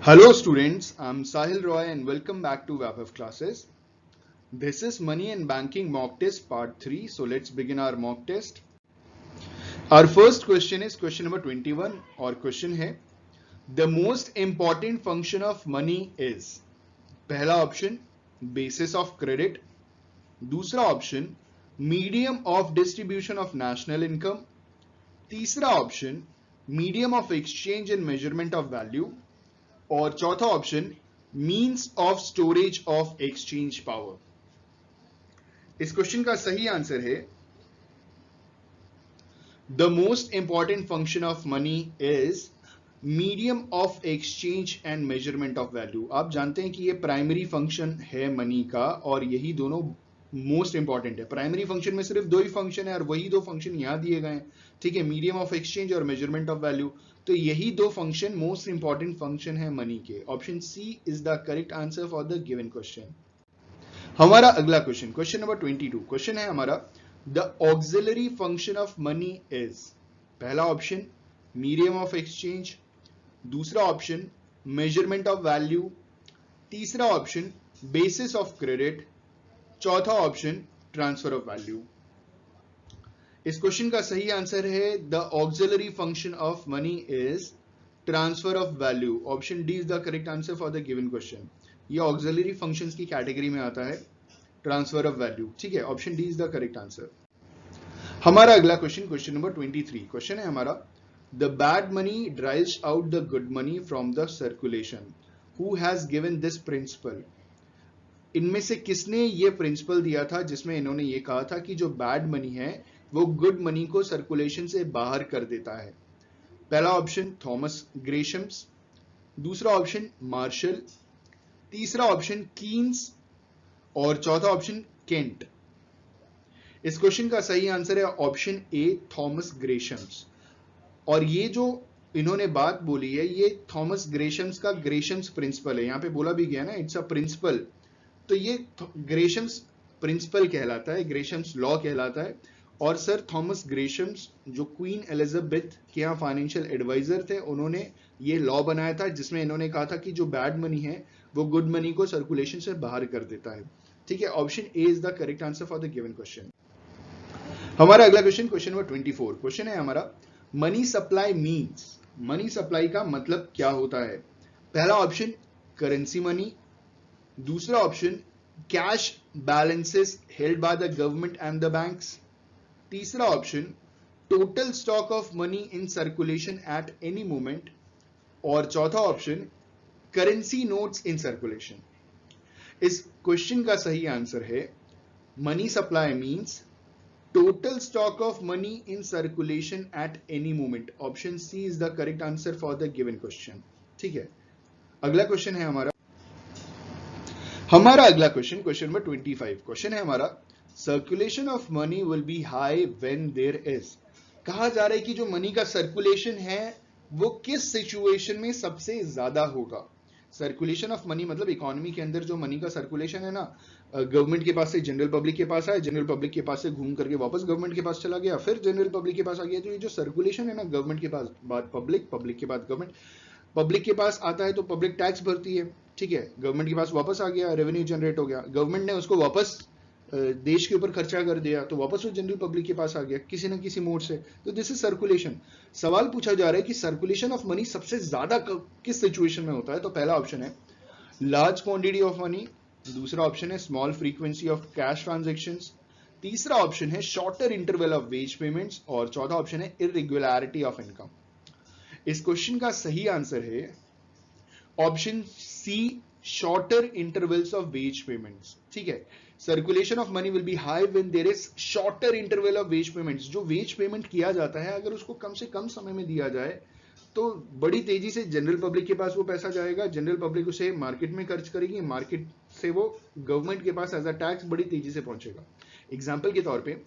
Hello students, I'm Sahil Roy and welcome back to WAPF classes. This is Money and Banking mock test part 3. So let's begin our mock test. Our first question is question number 21 और question है The most important function of money is पहला option basis of credit, दूसरा option medium of distribution of national income, तीसरा option medium of exchange and measurement of value और चौथा option means of storage of exchange power. इस question का सही answer है the most important function of money is medium of exchange and measurement of value. आप जानते हैं कि ये प्राइमरी फंक्शन है मनी का और यही दोनों मोस्ट इंपॉर्टेंट है। प्राइमरी फंक्शन में सिर्फ दो ही फंक्शन है और वही दो फंक्शन यहां दिए गए हैं, ठीक है, मीडियम ऑफ एक्सचेंज और मेजरमेंट ऑफ वैल्यू। तो यही दो फंक्शन मोस्ट इंपॉर्टेंट फंक्शन है मनी के। Option C is the correct answer for the given question. हमारा अगला क्वेश्चन, क्वेश्चन नंबर 22, क्वेश्चन है हमारा the auxiliary function of money is पहला ऑप्शन मीडियम ऑफ एक्सचेंज, दूसरा ऑप्शन मेजरमेंट ऑफ वैल्यू, तीसरा option basis of credit, चौथा option transfer of value. इस question का सही आंसर है the auxiliary function of money is transfer of value. Option D is the correct answer for the given question. ये auxiliary functions की category में आता है, ट्रांसफर ऑफ वैल्यू, ठीक है। Option D is the correct answer. हमारा अगला question, question number 23, question है हमारा the bad money drives out the good money from the circulation. Who has given this principle. इनमें से किसने ये प्रिंसिपल दिया था जिसमें इन्होंने ये कहा था कि जो बैड मनी है वो गुड मनी को सर्कुलेशन से बाहर कर देता है। पहला ऑप्शन थॉमस ग्रेशम्स, दूसरा ऑप्शन मार्शल, तीसरा ऑप्शन कीन्स और चौथा ऑप्शन केंट। इस क्वेश्चन का सही आंसर है ऑप्शन ए थॉमस ग्रेशम्स। और ये जो इन्होंने बात बोली है ये थॉमस ग्रेशम्स का ग्रेशम्स प्रिंसिपल है। यहां पे बोला भी गया ना इट्स अ प्रिंसिपल, तो ये ग्रेशम्स प्रिंसिपल कहलाता है, ग्रेशम्स लॉ कहलाता है। और सर थॉमस ग्रेशम्स जो क्वीन एलिजाबेथ के यहाँ फाइनेंशियल एडवाइजर थे, उन्होंने ये लॉ बनाया था जिसमें इन्होंने कहा था कि जो बैड मनी है वो गुड मनी को सर्कुलेशन से बाहर कर देता है, ठीक है। Option A is the correct answer for the given question. हमारा अगला क्वेश्चन, क्वेश्चन नंबर 24, क्वेश्चन है हमारा money supply means. Money supply का मतलब क्या होता है। पहला ऑप्शन करेंसी मनी, दूसरा option cash balances held by the government and the banks, तीसरा option total stock of money in circulation at any moment और चौथा option currency notes in circulation. इस क्वेश्चन का सही आंसर है money supply means total stock of money in circulation at any moment. Option C is the correct answer for the given question, ठीक है। अगला question है हमारा अगला क्वेश्चन, क्वेश्चन नंबर 25, क्वेश्चन है हमारा circulation of money will be high when there is. कहा जा रहा है कि जो मनी का सर्कुलेशन है वो किस सिचुएशन में सबसे ज्यादा होगा। सर्कुलेशन ऑफ मनी मतलब इकोनॉमी के अंदर जो मनी का सर्कुलेशन है ना, गवर्नमेंट के पास से जनरल पब्लिक के पास आया, जनरल पब्लिक के पास से घूम करके वापस गवर्नमेंट के पास चला गया, फिर जनरल पब्लिक के पास आ गया। तो ये जो सर्कुलेशन है ना, गवर्नमेंट के पास बाद पब्लिक, पब्लिक के बाद गवर्नमेंट, पब्लिक के पास आता है तो पब्लिक टैक्स भरती है, ठीक है, गवर्नमेंट के पास वापस आ गया, रेवेन्यू जनरेट हो गया, गवर्नमेंट ने उसको वापस देश के ऊपर खर्चा कर दिया तो वापस वो जनरल पब्लिक के पास आ गया किसी ना किसी मोड से। तो दिस इज सर्कुलेशन। सवाल पूछा जा रहा है कि सर्कुलेशन ऑफ मनी सबसे ज्यादा किस सिचुएशन में होता है। तो पहला ऑप्शन है लार्ज क्वांटिटी ऑफ मनी, दूसरा ऑप्शन है small frequency of cash transactions, तीसरा ऑप्शन है shorter interval of wage payments और चौथा ऑप्शन है इररेगुलरिटी ऑफ इनकम। इस क्वेश्चन का सही आंसर है option C shorter intervals of wage payments, ठीक है। Circulation of money will be high when there is shorter interval of wage payments. जो वेज पेमेंट किया जाता है अगर उसको कम से कम समय में दिया जाए तो बड़ी तेजी से जनरल पब्लिक के पास वो पैसा जाएगा, जनरल पब्लिक उसे मार्केट में खर्च करेगी, मार्केट से वो गवर्नमेंट के पास एज अ टैक्स बड़ी तेजी से पहुंचेगा। एग्जाम्पल के तौर पर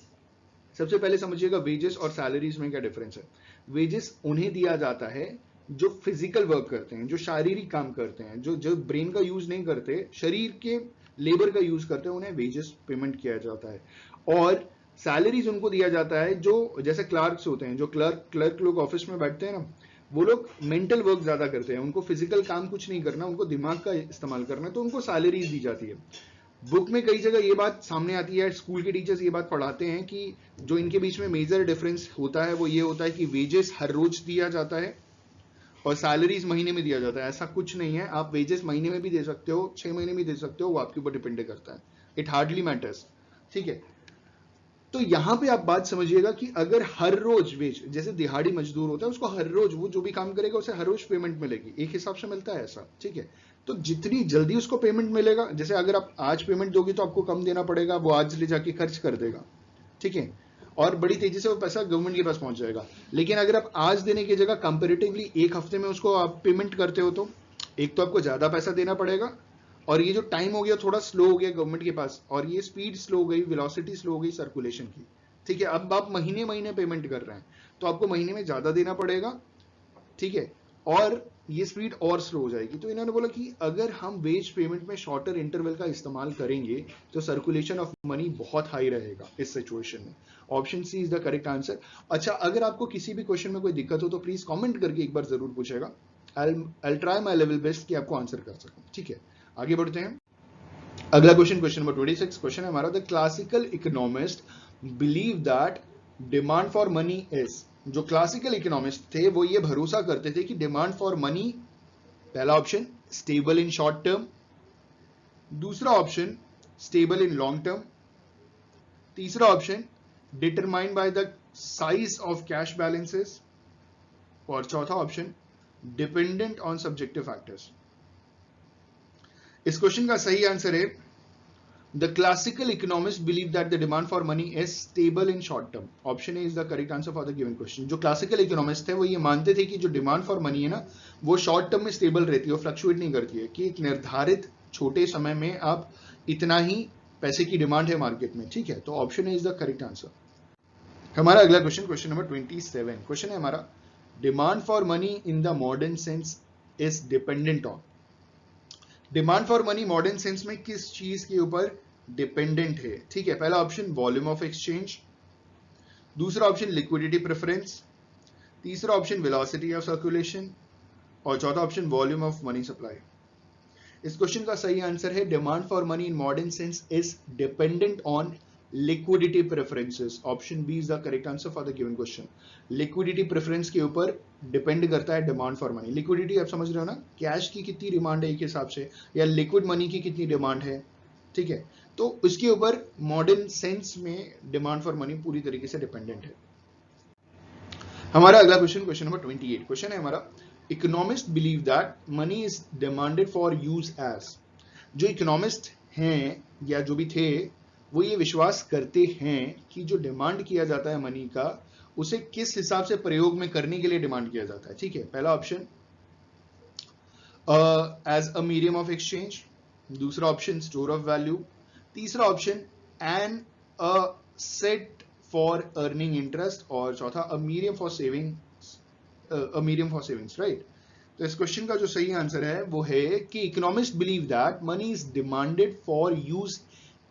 सबसे पहले समझिएगा वेजेस और सैलरीज में क्या डिफरेंस है। वेजेस उन्हें दिया जाता है जो फिजिकल वर्क करते हैं, जो शारीरिक काम करते हैं, जो ब्रेन का यूज नहीं करते, शरीर के लेबर का यूज करते हैं, उन्हें वेजेस पेमेंट किया जाता है। और सैलरीज उनको दिया जाता है जो जैसे क्लर्क्स होते हैं, जो क्लर्क लोग ऑफिस में बैठते हैं ना, वो लोग मेंटल वर्क ज्यादा करते हैं, उनको फिजिकल काम कुछ नहीं करना, उनको दिमाग का इस्तेमाल करना है, तो उनको सैलरीज दी जाती है। बुक में कई जगह ये बात सामने आती है, स्कूल के टीचर्स ये बात पढ़ाते हैं कि जो इनके बीच में मेजर डिफरेंस होता है वो ये होता है कि वेजेस हर रोज दिया जाता है और सैलरीज महीने में दिया जाता है। ऐसा कुछ नहीं है, आप वेजेस महीने में भी दे सकते हो, 6 महीने में दे सकते हो, वो आपके ऊपर डिपेंड करता है, इट हार्डली मैटर्स। ठीक है, तो यहां पे आप बात समझिएगा कि अगर हर रोज वेज, जैसे दिहाड़ी मजदूर होता है उसको हर रोज वो जो भी काम करेगा उसे हर रोज पेमेंट मिलेगी, एक हिसाब से मिलता है ऐसा। ठीक है, तो जितनी जल्दी उसको पेमेंट मिलेगा, जैसे अगर आप आज पेमेंट दोगे तो आपको कम देना पड़ेगा, वो आज ले जाके खर्च कर देगा। ठीक है, और बड़ी तेजी से वो पैसा गवर्नमेंट के पास पहुंच जाएगा। लेकिन अगर आप आज देने की जगह कंपेरेटिवली एक हफ्ते में उसको आप पेमेंट करते हो तो एक तो आपको ज्यादा पैसा देना पड़ेगा, और ये जो टाइम हो गया थोड़ा स्लो हो गया गवर्नमेंट के पास, और ये स्पीड स्लो हो गई, वेलोसिटी स्लो हो गई सर्कुलेशन की। ठीक है, अब आप महीने महीने पेमेंट कर रहे हैं तो आपको महीने में ज्यादा देना पड़ेगा। ठीक है, और ये स्पीड और स्लो हो जाएगी। तो इन्होंने बोला कि अगर हम वेज पेमेंट में शॉर्टर इंटरवल का इस्तेमाल करेंगे तो सर्कुलेशन ऑफ मनी बहुत हाई रहेगा इस सिचुएशन में। Option C is the correct answer. अच्छा, अगर आपको किसी भी क्वेश्चन में कोई दिक्कत हो तो प्लीज कमेंट करके एक बार जरूर पूछेगा, I try my level best कि आपको आंसर कर सकूं। ठीक है, आगे बढ़ते हैं। अगला क्वेश्चन, क्वेश्चन नंबर 26 क्वेश्चन है हमारा, the classical economist believe that demand for money is. जो क्लासिकल इकोनॉमिस्ट थे वो ये भरोसा करते थे कि डिमांड फॉर मनी, पहला option stable in short term, दूसरा option stable in long term, तीसरा option determined by the size of cash balances, और चौथा option dependent on subjective factors. इस क्वेश्चन का सही आंसर है the classical economist believe that the demand for money is stable in short term. Option A is the correct answer for the given question. जो classical economist थे वो ये मानते थे कि जो डिमांड फॉर मनी है ना वो शॉर्ट टर्म में स्टेबल रहती है, वो फ्लक्चुएट नहीं करती है, कि एक निर्धारित छोटे समय में आप इतना ही पैसे की डिमांड है मार्केट में। ठीक है, तो option A is the correct answer. हमारा अगला क्वेश्चन, क्वेश्चन नंबर 27 क्वेश्चन है हमारा, demand for money in the modern sense is dependent on. Demand for money modern sense में किस चीज के ऊपर डिपेंडेंट है? ठीक है, पहला ऑप्शन वॉल्यूम ऑफ एक्सचेंज, दूसरा ऑप्शन लिक्विडिटी प्रेफरेंस, तीसरा ऑप्शन वेलोसिटी ऑफ सर्कुलेशन, और चौथा option volume of money supply. इस क्वेश्चन का सही आंसर है demand for money in modern sense is dependent on liquidity preferences. Option B is the correct answer for the given question. Liquidity preference के ऊपर depend करता है demand for money. Liquidity आप समझ रहे हो ना, कैश की कितनी डिमांड है एक हिसाब से, या लिक्विड मनी की कितनी डिमांड है। ठीक है, तो उसके ऊपर मॉडर्न सेंस में डिमांड फॉर मनी पूरी तरीके से डिपेंडेंट है। हमारा अगला क्वेश्चन, क्वेश्चन नंबर 28 क्वेश्चन है हमारा, economist believe that money is demanded for use as. जो इकोनॉमिस्ट हैं या जो भी थे वो ये विश्वास करते हैं कि जो डिमांड किया जाता है मनी का उसे किस हिसाब से प्रयोग में करने के लिए डिमांड किया जाता है। ठीक है, पहला option as a medium of exchange, दूसरा ऑप्शन स्टोर ऑफ वैल्यू, तीसरा option an asset for earning interest, और चौथा a medium for savings. Right, तो इस क्वेश्चन का जो सही आंसर है वो है कि economist believe that money is demanded for use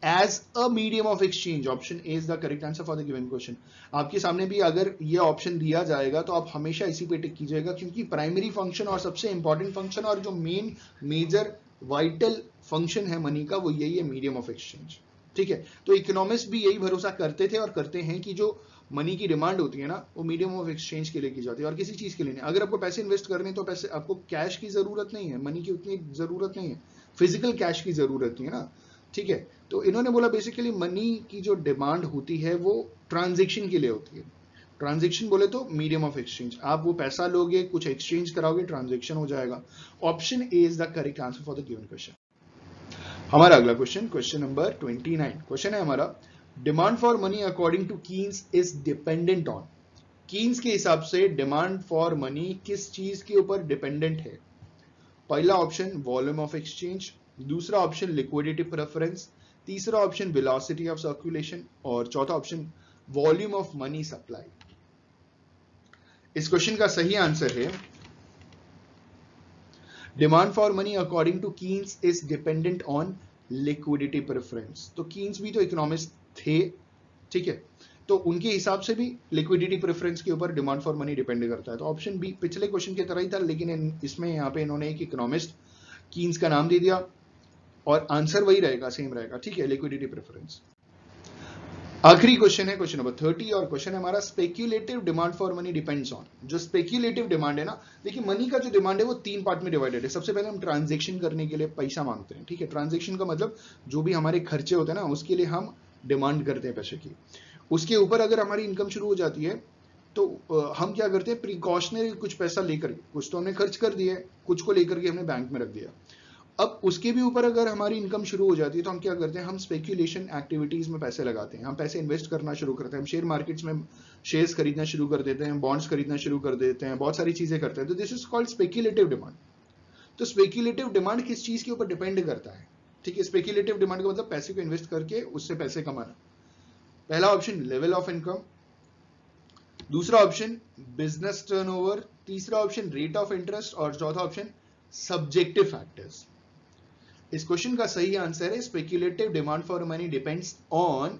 as a medium of exchange. Option A is the correct answer for the given question. आपके सामने भी अगर ये ऑप्शन दिया जाएगा तो आप हमेशा इसी पे टिक कीजिएगा, क्योंकि प्राइमरी फंक्शन और सबसे इंपॉर्टेंट फंक्शन और जो मेन मेजर वाइटल फंक्शन है मनी का वो यही है, मीडियम ऑफ एक्सचेंज। ठीक है, तो इकोनॉमिस्ट भी यही भरोसा करते थे और करते हैं कि जो मनी की डिमांड होती है ना वो मीडियम ऑफ एक्सचेंज के लिए की जाती है और किसी चीज के लिए नहीं। अगर आपको पैसे इन्वेस्ट करने हैं तो पैसे आपको कैश की जरूरत नहीं है, मनी की उतनी जरूरत नहीं है, फिजिकल कैश की जरूरत नहीं है ना। ठीक है, तो इन्होंने बोला बेसिकली मनी की जो डिमांड होती है वो ट्रांजेक्शन के लिए होती है। ट्रांजेक्शन बोले तो मीडियम ऑफ एक्सचेंज, आप वो पैसा लोगे कुछ एक्सचेंज कराओगे ट्रांजेक्शन हो जाएगा। Option A is the correct answer for the given question. हमारा अगला क्वेश्चन, क्वेश्चन नंबर 29 क्वेश्चन है हमारा, demand for money according to Keynes is dependent on. Keynes के हिसाब से डिमांड फॉर मनी किस चीज के ऊपर डिपेंडेंट है? पहला ऑप्शन वॉल्यूम ऑफ एक्सचेंज, दूसरा ऑप्शन लिक्विडिटी प्रेफरेंस, तीसरा ऑप्शन वेलोसिटी ऑफ सर्कुलेशन, और चौथा option volume of money supply. इस क्वेश्चन का सही आंसर है demand for money according to Keynes is dependent on liquidity preference. तो कीन्स भी तो इकोनॉमिस्ट थे। ठीक है, तो उनके हिसाब से भी लिक्विडिटी प्रेफरेंस के ऊपर डिमांड फॉर मनी डिपेंड करता है। तो ऑप्शन बी पिछले क्वेश्चन की तरह ही था, लेकिन इसमें यहाँ पे इन्होंने एक इकोनॉमिस्ट कीन्स का नाम दे दिया और आंसर वही रहेगा, सेम रहेगा, ठीक है, लिक्विडिटी प्रेफरेंस। आखिरी क्वेश्चन है क्वेश्चन नंबर 30 और क्वेश्चन है हमारा speculative demand for money depends on. जो स्पेक्यूलेटिव डिमांड है ना, देखिए मनी का जो डिमांड है वो 3 पार्ट में डिवाइडेड है। सबसे पहले हम ट्रांजैक्शन करने के लिए पैसा मांगते हैं, ठीक है, ट्रांजैक्शन का मतलब जो भी हमारे खर्चे होते हैं ना उसके लिए हम डिमांड करते हैं पैसे की। उसके ऊपर अगर हमारी इनकम शुरू हो जाती है तो हम क्या करते हैं, प्रिकॉशनरी कुछ पैसा लेकर, कुछ तो हमने खर्च कर दिया, कुछ को लेकर के हमने बैंक में रख दिया। अब उसके भी ऊपर अगर हमारी इनकम शुरू हो जाती है तो हम क्या करते हैं, हम स्पेक्यूलेशन एक्टिविटीज में पैसे लगाते हैं, हम पैसे इन्वेस्ट करना शुरू करते हैं, हम शेयर मार्केट्स में शेयर्स खरीदना शुरू कर देते हैं, बॉन्ड्स खरीदना शुरू कर देते हैं, बहुत सारी चीजें करते हैं। तो this is called speculative demand. तो स्पेक्यूलेटिव डिमांड किस चीज के ऊपर डिपेंड करता है, ठीक है, स्पेक्यूलेटिव डिमांड का मतलब पैसे को इन्वेस्ट करके उससे पैसे कमाना। पहला ऑप्शन लेवल ऑफ इनकम, दूसरा ऑप्शन बिजनेस टर्नओवर, तीसरा ऑप्शन रेट ऑफ इंटरेस्ट और चौथा ऑप्शन सब्जेक्टिव फैक्टर्स। इस क्वेश्चन का सही आंसर है speculative demand for money depends on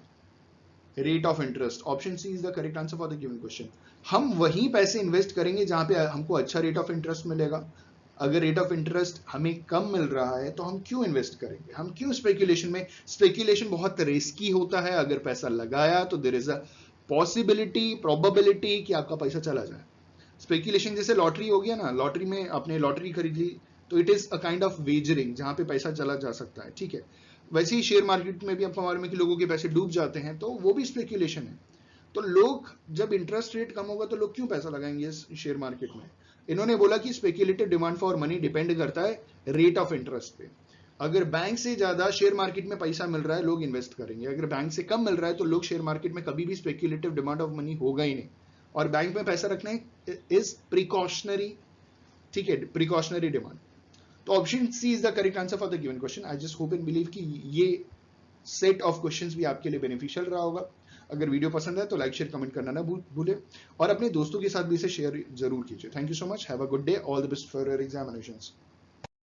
rate of interest. Option C is the correct answer for the given question. हम वही पैसे इन्वेस्ट करेंगे जहां पे हमको अच्छा रेट ऑफ इंटरेस्ट मिलेगा। अगर रेट ऑफ इंटरेस्ट हमें कम मिल रहा है तो हम क्यों इन्वेस्ट करेंगे, हम क्यों स्पेक्यूलेशन में। स्पेक्यूलेशन बहुत रिस्की होता है, अगर पैसा लगाया तो there is a possibility, probability कि आपका पैसा चला जाए। स्पेक्यूलेशन जैसे लॉटरी हो गया ना, लॉटरी में आपने लॉटरी खरीद ली तो it is a kind of wagering जहां पे पैसा चला जा सकता है, ठीक है। वैसे ही शेयर मार्केट में भी आपको मालूम है कि लोगों के पैसे डूब जाते हैं, तो वो भी स्पेक्यूलेशन है। तो लोग जब इंटरेस्ट रेट कम होगा तो लोग क्यों पैसा लगाएंगे इस शेयर मार्केट में। इन्होंने बोला कि speculative demand for money depend करता है रेट ऑफ इंटरेस्ट पे। अगर बैंक से ज्यादा शेयर मार्केट में पैसा मिल रहा है लोग इन्वेस्ट करेंगे, अगर बैंक से कम मिल रहा है तो लोग शेयर मार्केट में कभी भी स्पेक्यूलेटिव डिमांड ऑफ मनी होगा ही नहीं। और बैंक में पैसा रखना इज प्रिकॉशनरी, ठीक है, प्रिकॉशनरी डिमांड। तो option C is the correct answer for the given question. I just hope and believe कि ये सेट ऑफ क्वेश्चंस भी आपके लिए बेनिफिशियल रहा होगा। अगर वीडियो पसंद है तो लाइक शेयर कमेंट करना ना भूलें और अपने दोस्तों के साथ भी इसे शेयर जरूर कीजिए। Thank you so much, have a good day, all the best for your examinations.